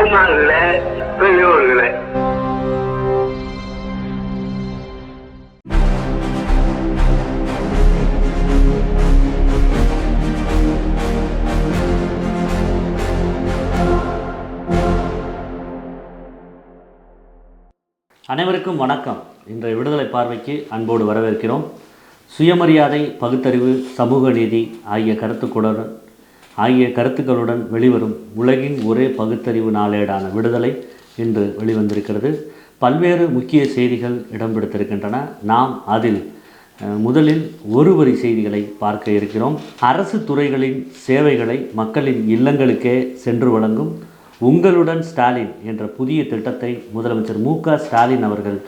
தாய்மார்களே, பெரியோர்களே, அனைவருக்கும் வணக்கம். இன்றைய விடுதலை பார்வைக்கு அன்போடு வரவேற்கிறோம். சுயமரியாதை, பகுத்தறிவு, சமூக நீதி ஆகிய கருத்துக்களுடன் வெளிவரும் உலகின் ஒரே பகுத்தறிவு நாளேடான விடுதலை இன்று வெளிவந்திருக்கிறது. பல்வேறு முக்கிய செய்திகள் இடம்பெடுத்திருக்கின்றன. நாம் அதில் முதலில் ஒரு வரி செய்திகளை பார்க்க இருக்கிறோம். அரசு துறைகளின் சேவைகளை மக்களின் இல்லங்களுக்கே சென்று வழங்கும் உங்களுடன் ஸ்டாலின் என்ற புதிய திட்டத்தை முதலமைச்சர் மு.க. ஸ்டாலின் அவர்கள்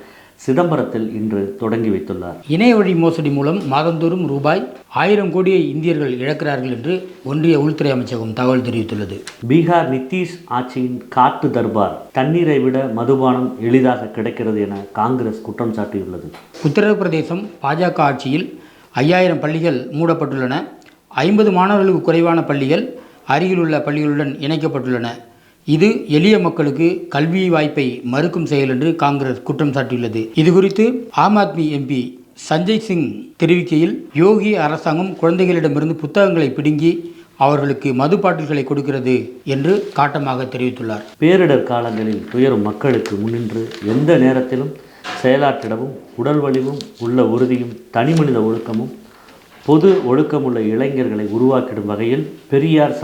சிதம்பரத்தில் இன்று தொடங்கி வைத்துள்ளார். இணைய வழி மோசடி மூலம் மாதந்தோறும் ரூபாய் 1000 கோடியை இந்தியர்கள் இழக்கிறார்கள் என்று ஒன்றிய உள்துறை அமைச்சகம் தகவல் தெரிவித்துள்ளது. பீகார் நிதிஷ் ஆட்சியின் காட்டு தர்பார், தண்ணீரை விட மதுபானம் எளிதாக கிடைக்கிறது என காங்கிரஸ் குற்றம் சாட்டியுள்ளது. உத்தரப்பிரதேசம் பாஜக ஆட்சியில் 5000 பள்ளிகள் மூடப்பட்டுள்ளன. 50 மாணவர்களுக்கு குறைவான பள்ளிகள் அருகிலுள்ள பள்ளிகளுடன் இணைக்கப்பட்டுள்ளன. இது எளிய மக்களுக்கு கல்வி வாய்ப்பை மறுக்கும் செயல் என்று காங்கிரஸ் குற்றம் சாட்டியுள்ளது. இதுகுறித்து ஆம் ஆத்மி எம்பி சஞ்சய் சிங் தெரிவிக்கையில், யோகி அரசாங்கம் குழந்தைகளிடமிருந்து புத்தகங்களை பிடுங்கி அவர்களுக்கு மது பாட்டில்களை கொடுக்கிறது என்று காட்டமாக தெரிவித்துள்ளார். பேரிடர் காலங்களில் துயரும் மக்களுக்கு முன்னின்று எந்த நேரத்திலும் செயலாற்றிடவும் உடல் வலிவும் உள்ள உறுதியும் தனிமனித ஒழுக்கமும் பொது ஒழுக்கமுள்ள இளைஞர்களை உருவாக்கிடும் வகையில் பெரியார்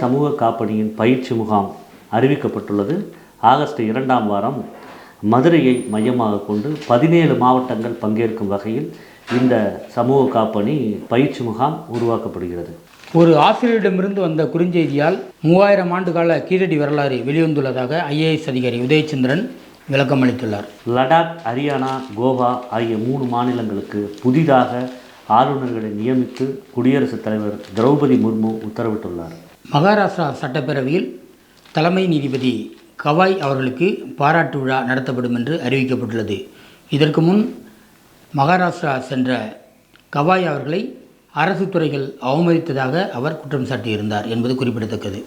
சமூக காப்பணியின் பயிற்சி முகாம் அறிவிக்கப்பட்டுள்ளது. ஆகஸ்ட் 2ஆம் வாரம் மதுரையை மையமாக கொண்டு 17 மாவட்டங்கள் பங்கேற்கும் வகையில் இந்த சமூக காப்பணி பயிற்சி முகாம் உருவாக்கப்படுகிறது. ஒரு ஆசிரியரிடமிருந்து வந்த குறுஞ்செய்தியால் 3000 ஆண்டுகால கீழடி வரலாறு வெளிவந்துள்ளதாக IAS அதிகாரி உதயச்சந்திரன் விளக்கம் அளித்துள்ளார். லடாக், ஹரியானா, கோவா ஆகிய 3 மாநிலங்களுக்கு புதிதாக ஆளுநர்களை நியமித்து குடியரசுத் தலைவர் திரௌபதி முர்மு உத்தரவிட்டுள்ளார். மகாராஷ்டிரா சட்டப்பேரவையில் தலைமை நீதிபதி கவாய் அவர்களுக்கு பாராட்டு விழா நடத்தப்படும் என்று அறிவிக்கப்பட்டுள்ளது. இதற்கு முன் மகாராஷ்டிரா சென்ற கவாய் அவர்களை அரசு துறைகள் அவமதித்ததாக அவர் குற்றம் சாட்டியிருந்தார் என்பது குறிப்பிடத்தக்கது.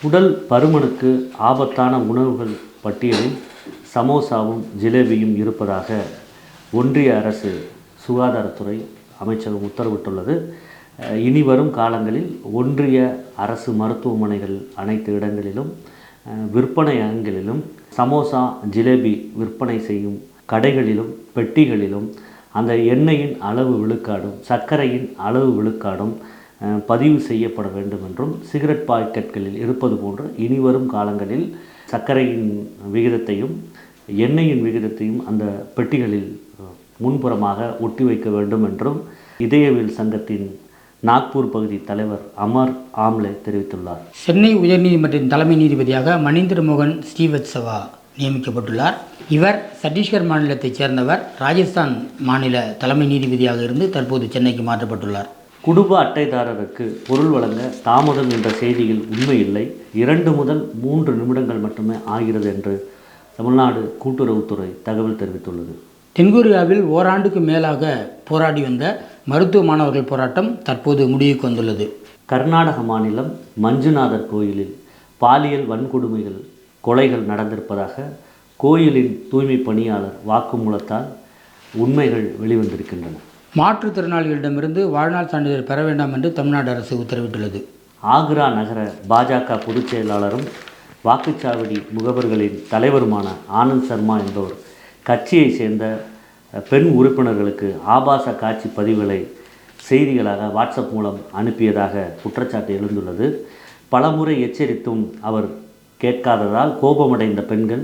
உடல் பருமனுக்கு ஆபத்தான உணவுகள் பட்டியலில் சமோசாவும் ஜிலேபியும் இருப்பதாக ஒன்றிய அரசு சுகாதாரத்துறை அமைச்சகம் உத்தரவிட்டுள்ளது. இனி வரும் காலங்களில் ஒன்றிய அரசு மருத்துவமனைகள் அனைத்து இடங்களிலும் விற்பனை அரங்கிலும் சமோசா, ஜிலேபி விற்பனை செய்யும் கடைகளிலும் பெட்டிகளிலும் அந்த எண்ணெயின் அளவு விழுக்காடும் சர்க்கரையின் அளவு விழுக்காடும் பதிவு செய்யப்பட வேண்டும் என்றும், சிகரெட் பாக்கெட்களில் இருப்பது போன்று இனி வரும் காலங்களில் சர்க்கரையின் விகிதத்தையும் எண்ணெயின் விகிதத்தையும் அந்த பெட்டிகளில் முன்புறமாக ஒட்டி வைக்க வேண்டும் என்றும் இதயவியல் சங்கத்தின் நாக்பூர் பகுதி தலைவர் அமர் ஆம்லே தெரிவித்துள்ளார். சென்னை உயர்நீதிமன்றத்தின் தலைமை நீதிபதியாக மணீந்திர மோகன் ஸ்ரீவத்சவா நியமிக்கப்பட்டுள்ளார். இவர் சத்தீஸ்கர் மாநிலத்தைச் சேர்ந்தவர். ராஜஸ்தான் மாநில தலைமை நீதிபதியாக இருந்து தற்போது சென்னைக்கு மாற்றப்பட்டுள்ளார். குடும்ப அட்டைதாரருக்கு பொருள் வழங்க தாமதம் என்ற செய்தியில் உண்மை இல்லை. 2 முதல் 3 நிமிடங்கள் மட்டுமே ஆகிறது என்று தமிழ்நாடு கூட்டுறவுத்துறை தகவல் தெரிவித்துள்ளது. தென்கொரியாவில் ஓராண்டுக்கு மேலாக போராடி வந்த மருத்துவ மாணவர்கள் போராட்டம் தற்போது முடிவுக்கு வந்துள்ளது. கர்நாடக மாநிலம் மஞ்சுநாதர் கோயிலில் பாலியல் வன்கொடுமைகள், கொலைகள் நடந்திருப்பதாக கோயிலின் தூய்மை பணியாளர் வாக்குமூலத்தால் உண்மைகள் வெளிவந்திருக்கின்றன. மாற்றுத்திறனாளிகளிடமிருந்து வாழ்நாள் சான்றிதழ் பெற வேண்டாம் என்று தமிழ்நாடு அரசு உத்தரவிட்டுள்ளது. ஆக்ரா நகர பாஜக பொதுச் செயலாளரும் வாக்குச்சாவடி முகவர்களின் தலைவருமான ஆனந்த் சர்மா என்பவர் கட்சியை சேர்ந்த பெண் உறுப்பினர்களுக்கு ஆபாச காட்சி பதிவுகளை செய்திகளாக வாட்ஸ்அப் மூலம் அனுப்பியதாக குற்றச்சாட்டு எழுந்துள்ளது. பலமுறை எச்சரித்தும் அவர் கேட்காததால் கோபமடைந்த பெண்கள்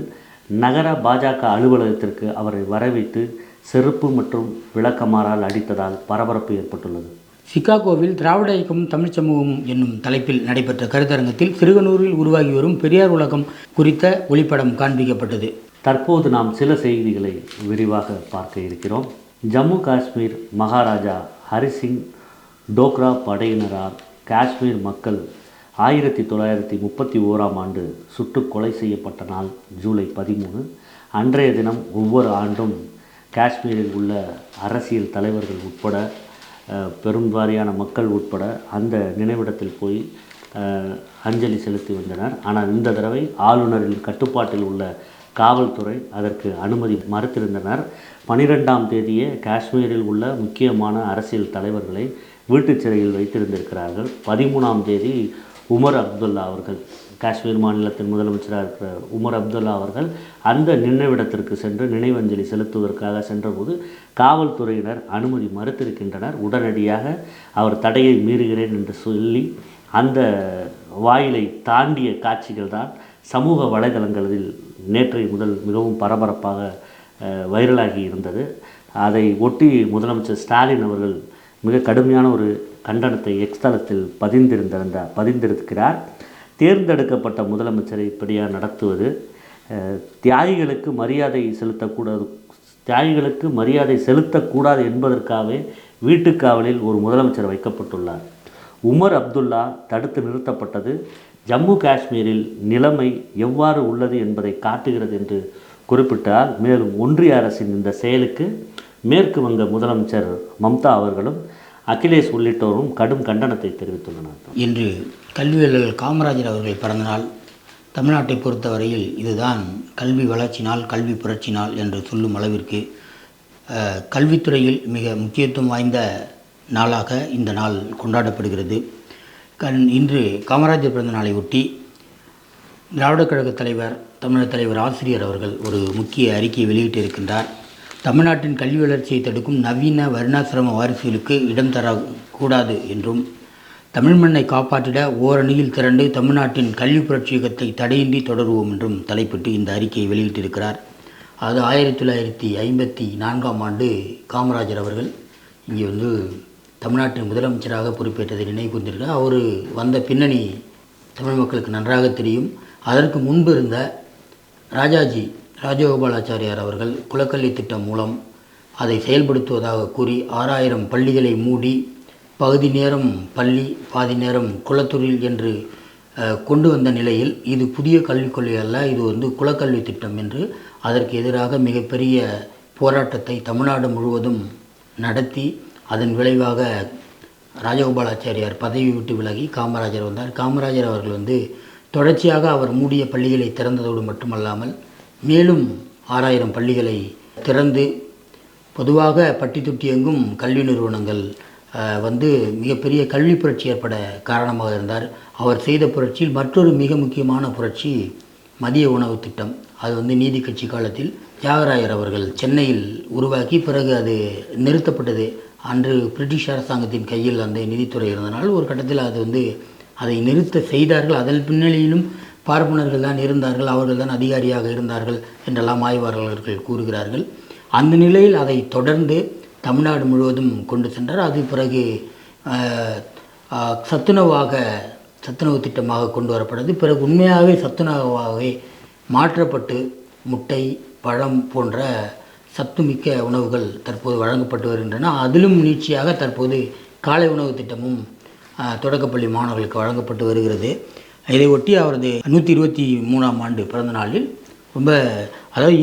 நகர பாஜக அலுவலகத்திற்கு அவரை வரவைத்து செருப்பு மற்றும் விளக்கமாறால் அடித்ததால் பரபரப்பு ஏற்பட்டுள்ளது. சிகாகோவில் திராவிட இயக்கமும் தமிழ் சமூகமும் என்னும் தலைப்பில் நடைபெற்ற கருத்தரங்கத்தில் சிறுகனூரில் உருவாகி வரும் பெரியார் உலகம் குறித்த ஒளிப்படம் காண்பிக்கப்பட்டது. தற்போது நாம் சில செய்திகளை விரிவாக பார்க்க இருக்கிறோம். ஜம்மு காஷ்மீர் மகாராஜா ஹரிசிங் டோக்ரா படையினரால் காஷ்மீர் மக்கள் 1931ஆம் ஆண்டு சுட்டு கொலை செய்யப்பட்ட நாள் ஜூலை 13. அன்றைய தினம் ஒவ்வொரு ஆண்டும் காஷ்மீரில் உள்ள அரசியல் தலைவர்கள் உட்பட பெரும்பாரியான மக்கள் உட்பட அந்த நினைவிடத்தில் போய் அஞ்சலி செலுத்தி வந்தனர். ஆனால் இந்த தடவை ஆளுநரின் கட்டுப்பாட்டில் உள்ள காவல்துறை அதற்கு அனுமதி மறுத்திருந்தனர். 12ஆம் தேதியே காஷ்மீரில் உள்ள முக்கியமான அரசியல் தலைவர்களை வீட்டுச் சிறையில் வைத்திருந்திருக்கிறார்கள். 13ஆம் தேதி உமர் அப்துல்லா அவர்கள், காஷ்மீர் மாநிலத்தின் முதலமைச்சராக இருக்கிற உமர் அப்துல்லா அவர்கள் அந்த நினைவிடத்திற்கு சென்று நினைவஞ்சலி செலுத்துவதற்காக சென்றபோது காவல்துறையினர் அனுமதி மறுத்திருக்கின்றனர். உடனடியாக அவர் தடையை மீறுகிறேன் என்று சொல்லி அந்த வாயிலை தாண்டிய காட்சிகள் தான் சமூக வலைதளங்களில் நேற்றைய முதல் மிகவும் பரபரப்பாக வைரலாகி இருந்தது. அதை ஒட்டி முதலமைச்சர் ஸ்டாலின் அவர்கள் மிக கடுமையான ஒரு கண்டனத்தை எக்ஸ் தளத்தில் பதிந்திருக்கிறார். தேர்ந்தெடுக்கப்பட்ட முதலமைச்சரை இப்படியாக நடத்துவது, தியாகிகளுக்கு மரியாதை செலுத்தக்கூடாது என்பதற்காகவே வீட்டுக்காவலில் ஒரு முதலமைச்சர் வைக்கப்பட்டுள்ளார். உமர் அப்துல்லா தடுத்து நிறுத்தப்பட்டது ஜம்மு காஷ்மீரில் நிலைமை எவ்வாறு உள்ளது என்பதை காட்டுகிறது என்று குறிப்பிட்டால், மேலும் ஒன்றிய அரசின் இந்த செயலுக்கு மேற்கு வங்க முதலமைச்சர் மம்தா அவர்களும் அகிலேஷ் உள்ளிட்டோரும் கடும் கண்டனத்தை தெரிவித்துள்ளனர். இன்று கல்வியாளர் காமராஜர் அவர்கள் பிறந்தநாள். தமிழ்நாட்டை பொறுத்தவரையில் இதுதான் கல்வி வளர்ச்சி நாள், கல்வி புரட்சி நாள் என்று சொல்லும் அளவிற்கு கல்வித்துறையில் மிக முக்கியத்துவம் வாய்ந்த நாளாக இந்த நாள் கொண்டாடப்படுகிறது. இன்று காமராஜர் பிறந்த நாளை ஒட்டி திராவிடக் கழக தலைவர், தமிழக தலைவர் ஆசிரியர் அவர்கள் ஒரு முக்கிய அறிக்கையை வெளியிட்டிருக்கின்றார். தமிழ்நாட்டின் கல்வி வளர்ச்சியை தடுக்கும் நவீன வர்ணாசிரம வாரிசுகளுக்கு இடம் தரக்கூடாது என்றும், தமிழ் மண்ணை காப்பாற்றிட ஓரணியில் திரண்டு தமிழ்நாட்டின் கல்வி புரட்சி இயக்கத்தை தடையின்றி தொடருவோம் என்றும் தலைப்பிட்டு இந்த அறிக்கையை வெளியிட்டிருக்கிறார். அது 1954ஆம் ஆண்டு காமராஜர் அவர்கள் இங்கே தமிழ்நாட்டின் முதலமைச்சராக பொறுப்பேற்றதை நினைவு கூர்ந்திருக்கிறார். அவர் வந்த பின்னணி தமிழ் மக்களுக்கு நன்றாக தெரியும். அதற்கு முன்பு இருந்த ராஜகோபாலாச்சாரியார் அவர்கள் குலக்கல்வி திட்டம் மூலம் அதை செயல்படுத்துவதாக கூறி 6000 பள்ளிகளை மூடி பகுதி நேரம் பள்ளி பாதி நேரம் குலத்தொழில் என்று கொண்டு வந்த நிலையில் இது புதிய கல்விக் கொள்கை அல்ல, இது குலக்கல்வி திட்டம் என்று அதற்கு எதிராக மிகப்பெரிய போராட்டத்தை தமிழ்நாடு முழுவதும் நடத்தி அதன் விளைவாக ராஜகோபாலாச்சாரியார் பதவி விட்டு விலகி காமராஜர் வந்தார். காமராஜர் அவர்கள் தொடர்ச்சியாக அவர் மூடிய பள்ளிகளை திறந்ததோடு மட்டுமல்லாமல் மேலும் 6000 பள்ளிகளை திறந்து பொதுவாக பட்டி தொட்டி எங்கும் கல்வி நிறுவனங்கள் மிகப்பெரிய கல்வி புரட்சி ஏற்பட காரணமாக இருந்தார். அவர் செய்த புரட்சியில் மற்றொரு மிக முக்கியமான புரட்சி மதிய உணவு திட்டம். அது நீதி கட்சி காலத்தில் தியாகராயர் அவர்கள் சென்னையில் உருவாக்கி பிறகு அது நிறுத்தப்பட்டது. அன்று பிரிட்டிஷ் அரசாங்கத்தின் கையில் அந்த நிதித்துறை இருந்தனால் ஒரு கட்டத்தில் அதை நிறுத்த செய்தார்கள். அதன் பின்னணியிலும் பார்ப்பனர்கள் தான் இருந்தார்கள், அவர்கள் தான் அதிகாரியாக இருந்தார்கள் என்றெல்லாம் ஆய்வாளர்கள் கூறுகிறார்கள். அந்த நிலையில் அதை தொடர்ந்து தமிழ்நாடு முழுவதும் கொண்டு சென்றார். அது பிறகு சத்துணவு திட்டமாக கொண்டு வரப்பட்டது. பிறகு உண்மையாகவே சத்துணவாகவே மாற்றப்பட்டு முட்டை, பழம் போன்ற சத்துமிக்க உணவுகள் தற்போது வழங்கப்பட்டு வருகின்றன. அதிலும் நீட்சியாக தற்போது காலை உணவு திட்டமும் தொடக்கப்பள்ளி மாணவர்களுக்கு வழங்கப்பட்டு வருகிறது. இதை ஒட்டி அவரது 123ஆம் ஆண்டு பிறந்த நாளில்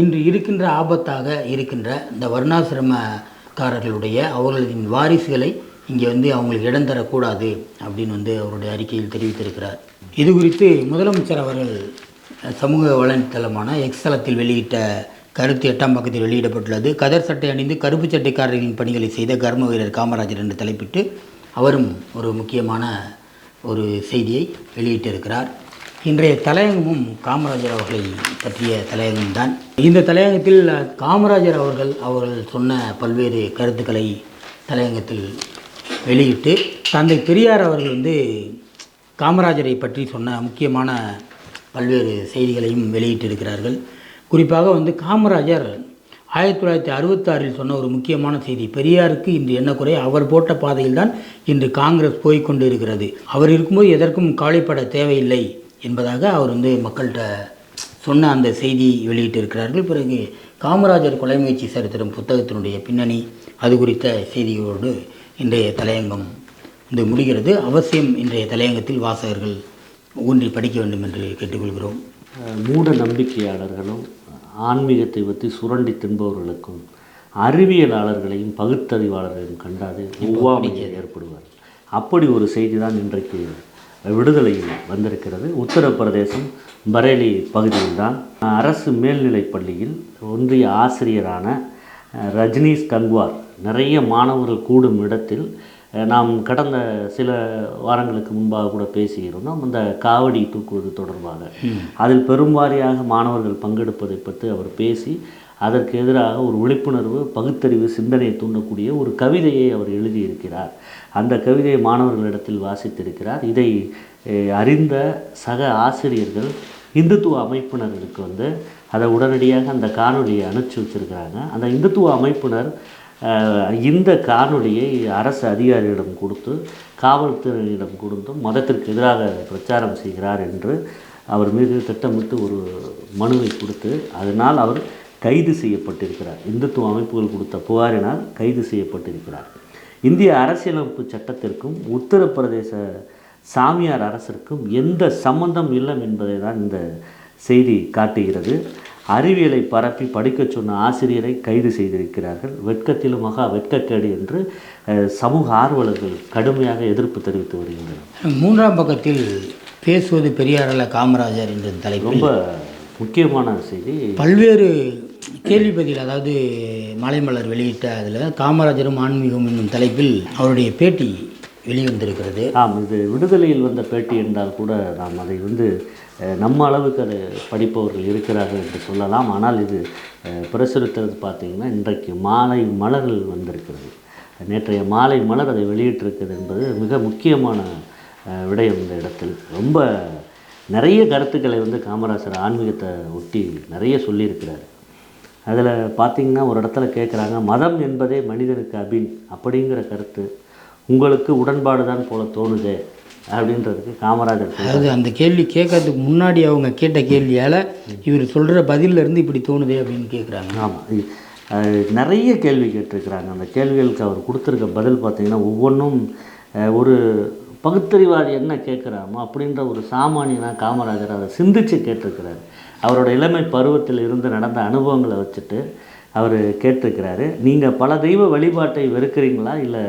இன்று இருக்கின்ற ஆபத்தாக இருக்கின்ற இந்த வர்ணாசிரமக்காரர்களுடைய அவர்களின் வாரிசுகளை இங்கே அவங்களுக்கு இடம் தரக்கூடாது அப்படின்னு அவருடைய அறிக்கையில் தெரிவித்திருக்கிறார். இது குறித்து முதலமைச்சர் அவர்கள் சமூக வலைத்தளமான எக்ஸ் தளத்தில் வெளியிட்ட கருத்து 8ஆம் பக்கத்தில் வெளியிடப்பட்டுள்ளது. கதர் சட்டை அணிந்து கருப்பு சட்டைக்காரர்களின் பணிகளை செய்த கர்ம வீரர் காமராஜர் என்று தலைப்பிட்டு அவரும் ஒரு முக்கியமான ஒரு செய்தியை வெளியிட்டிருக்கிறார். இன்றைய தலையங்கமும் காமராஜர் அவர்களை பற்றிய தலையங்கம்தான். இந்த தலையங்கத்தில் காமராஜர் அவர்கள் சொன்ன பல்வேறு கருத்துக்களை தலையங்கத்தில் வெளியிட்டு, தந்தை பெரியார் அவர்கள் காமராஜரை பற்றி சொன்ன முக்கியமான பல்வேறு செய்திகளையும் வெளியிட்டிருக்கிறார்கள். குறிப்பாக காமராஜர் 1966 சொன்ன ஒரு முக்கியமான செய்தி, பெரியாருக்கு இன்று என்ன குறை, அவர் போட்ட பாதையில் தான் இன்று காங்கிரஸ் போய்கொண்டு இருக்கிறது, அவர் இருக்கும்போது எதற்கும் கவலைப்பட தேவையில்லை என்பதாக அவர் மக்கள்கிட்ட சொன்ன அந்த செய்தி வெளியிட்டிருக்கிறார்கள். பிறகு காமராஜர் கொலை முயற்சி சரித்திரம் புத்தகத்தினுடைய பின்னணி அது குறித்த செய்திகளோடு இன்றைய தலையங்கம் முடிகிறது. அவசியம் இன்றைய தலையங்கத்தில் வாசகர்கள் ஊன்றி படிக்க வேண்டும் என்று கேட்டுக்கொள்கிறோம். மூட நம்பிக்கையாளர்களும் ஆன்மீகத்தை பற்றி சுரண்டி தின்பவர்களுக்கும் அறிவியலாளர்களையும் பகுத்தறிவாளர்களையும் கண்டாது ஒவ்வாமையை ஏற்படுவார். அப்படி ஒரு செய்தி தான் இன்றைக்கு விடுதலையில் வந்திருக்கிறது. உத்தரப்பிரதேசம் பரேலி பகுதியில்தான் அரசு மேல்நிலைப் பள்ளியில் ஒன்றிய ஆசிரியரான ரஜினீஷ் கங்வார் நிறைய மாணவர்கள் கூடும் இடத்தில் நாம் கடந்த சில வாரங்களுக்கு முன்பாக கூட பேசியிருந்தோம். அந்த காவடி தூக்குவது தொடர்பாக அதில் பெரும்வாரியாக மாணவர்கள் பங்கெடுப்பதை பற்றி அவர் பேசி அதற்கு எதிராக ஒரு விழிப்புணர்வு, பகுத்தறிவு, சிந்தனையை தூண்டக்கூடிய ஒரு கவிதையை அவர் எழுதியிருக்கிறார். அந்த கவிதையை மாணவர்களிடத்தில் வாசித்திருக்கிறார். இதை அறிந்த சக ஆசிரியர்கள் இந்துத்துவ அமைப்பினர்களுக்கு அதை உடனடியாக அந்த காணொலியை அனுப்பிச்சி வச்சுருக்கிறாங்க. அந்த இந்துத்துவ அமைப்பினர் இந்த காணொலியை அரசு அதிகாரியிடம் கொடுத்து, காவல்துறையிடம் கொடுத்தும் மதத்திற்கு எதிராக பிரச்சாரம் செய்கிறார் என்று அவர் மீது திட்டமிட்டு ஒரு மனுவை கொடுத்து அதனால் அவர் கைது செய்யப்பட்டிருக்கிறார். இந்துத்துவ அமைப்புகள் கொடுத்த புகாரினால் கைது செய்யப்பட்டிருக்கிறார். இந்திய அரசியலமைப்பு சட்டத்திற்கும் உத்தரப்பிரதேச சாமியார் அரசிற்கும் எந்த சம்பந்தம் இல்லை என்பதை தான் இந்த செய்தி காட்டுகிறது. அறிவியலை பரப்பி படிக்க சொன்ன ஆசிரியரை கைது செய்திருக்கிறார்கள். வெட்கத்திலும் மகா வெட்கக்கேடு என்று சமூக ஆர்வலர்கள் கடுமையாக எதிர்ப்பு தெரிவித்து வருகின்றனர். 3ஆம் பக்கத்தில் பேசுவது பெரியார் அல்ல காமராஜர் என்ற தலைப்பு ரொம்ப முக்கியமான செய்தி. பல்வேறு கேள்வி பதில், அதாவது மாலைமலர் வெளியிட்ட அதில் காமராஜரும் ஆன்மீகம் என்னும் தலைப்பில் அவருடைய பேட்டி வெளிவந்திருக்கிறது. இது விடுதலையில் வந்த பேட்டி என்றால் கூட நாம் அதை நம்ம அளவுக்கு அதை படிப்பவர்கள் இருக்கிறார்கள் என்று சொல்லலாம். ஆனால் இது பிரசுரித்தது பார்த்திங்கன்னா இன்றைக்கு மாலை மலர்கள் வந்திருக்கிறது. நேற்றைய மாலை மலர் அதை வெளியிட்டிருக்கிறது என்பது மிக முக்கியமான விடயம். இந்த இடத்தில் ரொம்ப நிறைய கருத்துக்களை காமராஜர் ஆன்மீகத்தை ஒட்டி நிறைய சொல்லியிருக்கிறார். அதில் பார்த்திங்கன்னா ஒரு இடத்துல கேட்குறாங்க, மதம் என்பதே மனிதனுக்கு அபின் அப்படிங்கிற கருத்து உங்களுக்கு உடன்பாடு தான் போல தோணுதே அப்படின்றதுக்கு காமராஜர், அதாவது அந்த கேள்வி கேட்கறதுக்கு முன்னாடி அவங்க கேட்ட கேள்வியால் இவர் சொல்கிற பதிலிருந்து இப்படி தோணுதே அப்படின்னு கேட்குறாங்க. ஆமாம், நிறைய கேள்வி கேட்டிருக்கிறாங்க. அந்த கேள்விகளுக்கு அவர் கொடுத்துருக்க பதில் பார்த்திங்கன்னா ஒவ்வொன்றும் ஒரு பகுத்தறிவாதி என்ன கேட்குறாமோ அப்படின்ற ஒரு சாமானியனாக காமராஜர் அதை சிந்தித்து கேட்டிருக்கிறார். அவரோட இளமை பருவத்தில் இருந்து நடந்த அனுபவங்களை வச்சுட்டு அவர் கேட்டிருக்கிறாரு. நீங்கள் பல தெய்வ வழிபாட்டை வெறுக்கிறீங்களா, இல்லை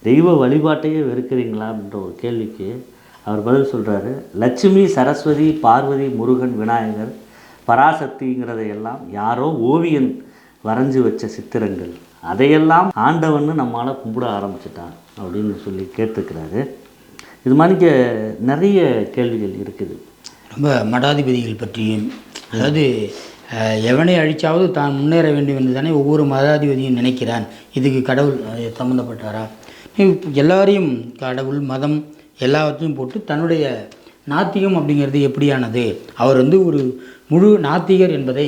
தெய்வ வழிபாட்டையே வெறுக்கிறீங்களா அப்படின்ற ஒரு கேள்விக்கு அவர் பதில் சொல்கிறாரு. லட்சுமி, சரஸ்வதி, பார்வதி, முருகன், விநாயகர், பராசக்திங்கிறதையெல்லாம் யாரோ ஓவியன் வரைஞ்சி வச்ச சித்திரங்கள், அதையெல்லாம் ஆண்டவன்னு நம்மளால் கும்பிட ஆரம்பிச்சிட்டான் அப்படின்னு சொல்லி கேட்டிருக்கிறாரு. இது மாதிரி நிறைய கேள்விகள் இருக்குது. ரொம்ப மடாதிபதிகள் பற்றியும், அதாவது எவனை அழிச்சாவது தான் முன்னேற வேண்டும் என்று தானே ஒவ்வொரு மடாதிபதியும் நினைக்கிறான். இதுக்கு கடவுள் சம்மந்தப்பட்டாரா? எல்லாரையும் கடவுள், மதம் எல்லாவற்றையும் போட்டு தன்னுடைய நாத்திகம் அப்படிங்கிறது எப்படியானது? அவர் ஒரு முழு நாத்திகர் என்பதை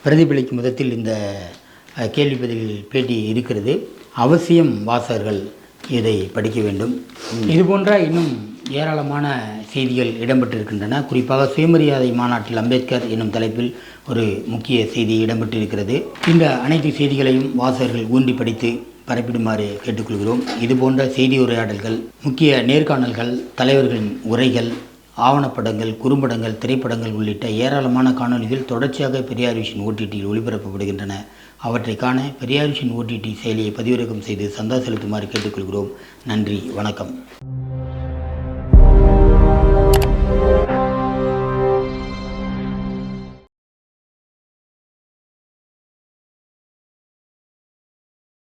பிரதிபலிக்கும் விதத்தில் இந்த கேள்வி பதில் பேட்டி இருக்கிறது. அவசியம் வாசகர்கள் இதை படிக்க வேண்டும். இதுபோன்ற இன்னும் ஏராளமான செய்திகள் இடம்பெற்றிருக்கின்றன. குறிப்பாக சுயமரியாதை மாநாட்டில் அம்பேத்கர் என்னும் தலைப்பில் ஒரு முக்கிய செய்தி இடம்பெற்றிருக்கிறது. இந்த அனைத்து செய்திகளையும் வாசகர்கள் ஊன்றி படித்து பரப்பிடுமாறு கேட்டுக்கொள்கிறோம். இதுபோன்ற செய்தி உரையாடல்கள், முக்கிய நேர்காணல்கள், தலைவர்களின் உரைகள், ஆவணப்படங்கள், குறும்படங்கள், திரைப்படங்கள் உள்ளிட்ட ஏராளமான காணொலிகள் தொடர்ச்சியாக பெரியார் விஷன் ஓடிடியில் ஒளிபரப்பப்படுகின்றன. அவற்றை காண பெரியார் விஷன் ஓடிடி செயலியை பதிவிறக்கம் செய்து சந்தா செலுத்துமாறு கேட்டுக்கொள்கிறோம். நன்றி, வணக்கம்.